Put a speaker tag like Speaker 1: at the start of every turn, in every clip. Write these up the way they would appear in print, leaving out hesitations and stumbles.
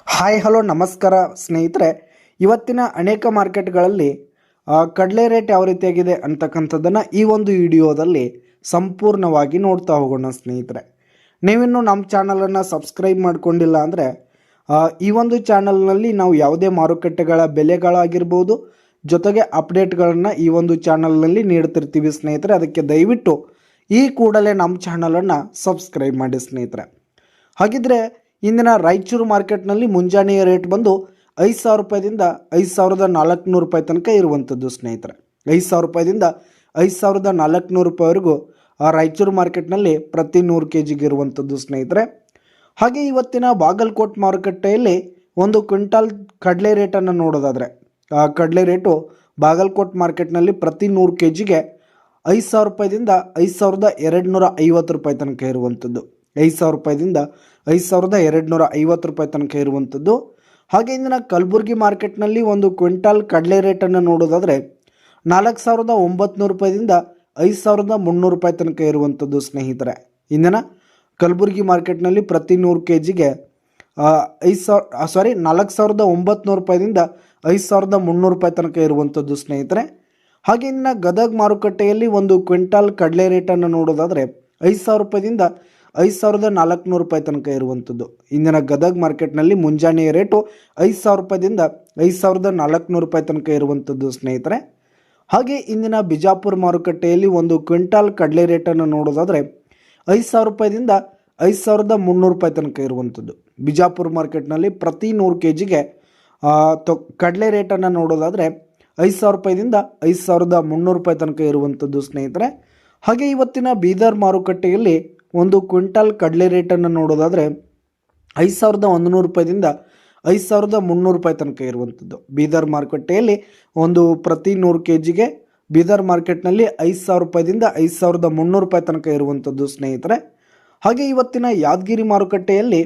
Speaker 1: Hi hello ನಮಸ್ಕಾರ ಸ್ನೇಹಿತರೆ. ಇವತ್ತಿನ ಅನೇಕ ಮಾರ್ಕೆಟ್ಗಳಲ್ಲಿ ಕಡಲೆ ರೇಟ್ ಯಾವ ರೀತಿಯಾಗಿದೆ ಅಂತಕ್ಕಂಥದ್ದನ್ನು ಈ ಒಂದು ವಿಡಿಯೋದಲ್ಲಿ ಸಂಪೂರ್ಣವಾಗಿ ನೋಡ್ತಾ ಹೋಗೋಣ ಸ್ನೇಹಿತರೆ. ನೀವಿನ್ನು ನಮ್ಮ ಚಾನಲನ್ನು ಸಬ್ಸ್ಕ್ರೈಬ್ ಮಾಡ್ಕೊಂಡಿಲ್ಲ ಅಂದರೆ ಈ ಒಂದು ಚಾನಲ್ನಲ್ಲಿ ನಾವು ಯಾವುದೇ ಮಾರುಕಟ್ಟೆಗಳ ಬೆಲೆಗಳಾಗಿರ್ಬೋದು ಜೊತೆಗೆ ಅಪ್ಡೇಟ್ಗಳನ್ನು ಈ ಒಂದು ಚಾನಲ್ನಲ್ಲಿ ನೀಡ್ತಿರ್ತೀವಿ ಸ್ನೇಹಿತರೆ. ಅದಕ್ಕೆ ದಯವಿಟ್ಟು ಈ ಕೂಡಲೇ ನಮ್ಮ ಚಾನಲನ್ನು ಸಬ್ಸ್ಕ್ರೈಬ್ ಮಾಡಿ ಸ್ನೇಹಿತರೆ. ಹಾಗಿದ್ರೆ ಇಂದಿನ ರಾಯಚೂರು ಮಾರ್ಕೆಟ್ನಲ್ಲಿ ಮುಂಜಾನೆಯ ರೇಟ್ ಬಂದು 5,000 ರೂಪಾಯಿದಿಂದ 5,400 ರೂಪಾಯಿ ತನಕ ಇರುವಂಥದ್ದು ಸ್ನೇಹಿತರೆ. 5,000 ರೂಪಾಯಿದಿಂದ 5,400 ರೂಪಾಯಿವರೆಗೂ ರಾಯಚೂರು ಮಾರ್ಕೆಟ್ನಲ್ಲಿ ಪ್ರತಿ 100 kg ಇರುವಂಥದ್ದು ಸ್ನೇಹಿತರೆ. ಹಾಗೆ ಇವತ್ತಿನ ಬಾಗಲಕೋಟ್ ಮಾರುಕಟ್ಟೆಯಲ್ಲಿ ಒಂದು ಕ್ವಿಂಟಾಲ್ ಕಡಲೆ ರೇಟನ್ನು ನೋಡೋದಾದರೆ ಕಡಲೆ ರೇಟು ಬಾಗಲಕೋಟ್ ಮಾರ್ಕೆಟ್ನಲ್ಲಿ ಪ್ರತಿ 100 kgಗೆ 5,000 ರೂಪಾಯಿದಿಂದ 5,250 ರೂಪಾಯಿ ತನಕ ಇರುವಂಥದ್ದು. 5,000 ರೂಪಾಯಿದಿಂದ 5,250 ರೂಪಾಯಿ ತನಕ ಇರುವಂಥದ್ದು. ಹಾಗೆ ಇಂದಿನ ಕಲಬುರಗಿ ಮಾರ್ಕೆಟ್ನಲ್ಲಿ ಒಂದು ಕ್ವಿಂಟಾಲ್ ಕಡಲೆ ರೇಟನ್ನು ನೋಡೋದಾದರೆ 4,900 ರೂಪಾಯಿದಿಂದ 5,300 ರೂಪಾಯಿ ತನಕ ಇರುವಂಥದ್ದು ಸ್ನೇಹಿತರೆ. ಇಂದಿನ ಕಲಬುರಗಿ ಮಾರ್ಕೆಟ್ನಲ್ಲಿ ಪ್ರತಿ 100 kgಗೆ 4,900 ರೂಪಾಯಿದಿಂದ 5,300 ರೂಪಾಯಿ ತನಕ ಇರುವಂಥದ್ದು ಸ್ನೇಹಿತರೆ. ಹಾಗೆ ಇಂದಿನ ಗದಗ ಮಾರುಕಟ್ಟೆಯಲ್ಲಿ ಒಂದು ಕ್ವಿಂಟಾಲ್ ಕಡಲೆ ರೇಟನ್ನು ನೋಡೋದಾದರೆ 5,000 ರೂಪಾಯಿದಿಂದ 5,400 ರೂಪಾಯಿ ತನಕ ಇರುವಂಥದ್ದು. ಇಂದಿನ ಗದಗ ಮಾರ್ಕೆಟ್ನಲ್ಲಿ ಮುಂಜಾನೆಯ ರೇಟು 5,000 ರೂಪಾಯಿದಿಂದ 5,400 ರೂಪಾಯಿ ತನಕ ಇರುವಂಥದ್ದು ಸ್ನೇಹಿತರೆ. ಹಾಗೆ ಇಂದಿನ ಬಿಜಾಪುರ ಮಾರುಕಟ್ಟೆಯಲ್ಲಿ ಒಂದು ಕ್ವಿಂಟಾಲ್ ಕಡಲೆ ರೇಟನ್ನು ನೋಡೋದಾದರೆ 5,000 ರೂಪಾಯಿದಿಂದ 5,300 ರೂಪಾಯಿ ತನಕ ಇರುವಂಥದ್ದು. ಬಿಜಾಪುರ ಮಾರ್ಕೆಟ್ನಲ್ಲಿ ಪ್ರತಿ 100 kgಗೆ ಕಡಲೆ ರೇಟನ್ನು ನೋಡೋದಾದರೆ 5,000 ರೂಪಾಯಿದಿಂದ 5,300 ರೂಪಾಯಿ ತನಕ ಇರುವಂಥದ್ದು ಸ್ನೇಹಿತರೆ. ಹಾಗೆ ಇವತ್ತಿನ ಬೀದರ್ ಮಾರುಕಟ್ಟೆಯಲ್ಲಿ ಒಂದು ಕ್ವಿಂಟಾಲ್ ಕಡಲೆ ರೇಟನ್ನು ನೋಡೋದಾದರೆ 5,100 ರೂಪಾಯಿದಿಂದ 5,300 ರೂಪಾಯಿ ತನಕ ಇರುವಂಥದ್ದು. ಬೀದರ್ ಮಾರುಕಟ್ಟೆಯಲ್ಲಿ ಒಂದು ಪ್ರತಿ 100 kgಗೆ ಬೀದರ್ ಮಾರ್ಕೆಟ್ನಲ್ಲಿ 5,000 ರೂಪಾಯಿದಿಂದ 5,300 ರೂಪಾಯಿ ತನಕ ಇರುವಂಥದ್ದು ಸ್ನೇಹಿತರೆ. ಹಾಗೆ ಇವತ್ತಿನ ಯಾದಗಿರಿ ಮಾರುಕಟ್ಟೆಯಲ್ಲಿ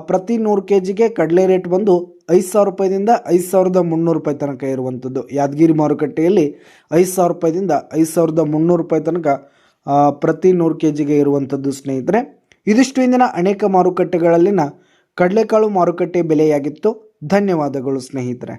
Speaker 1: ಪ್ರತಿ 100 kgಗೆ ಕಡಲೆ ರೇಟ್ ಬಂದು 5,000 ರೂಪಾಯಿದಿಂದ 5,300 ರೂಪಾಯಿ ತನಕ ಇರುವಂಥದ್ದು. ಯಾದಗಿರಿ ಮಾರುಕಟ್ಟೆಯಲ್ಲಿ 5,000 ರೂಪಾಯಿದಿಂದ 5,300 ರೂಪಾಯಿ ತನಕ ಪ್ರತಿ 100 kgಗೆ ಇರುವಂಥದ್ದು ಸ್ನೇಹಿತರೆ. ಇದಿಷ್ಟು ಇಂದಿನ ಅನೇಕ ಮಾರುಕಟ್ಟೆಗಳಲ್ಲಿನ ಕಡಲೆಕಾಳು ಮಾರುಕಟ್ಟೆ ಬೆಲೆಯಾಗಿತ್ತು. ಧನ್ಯವಾದಗಳು ಸ್ನೇಹಿತರೆ.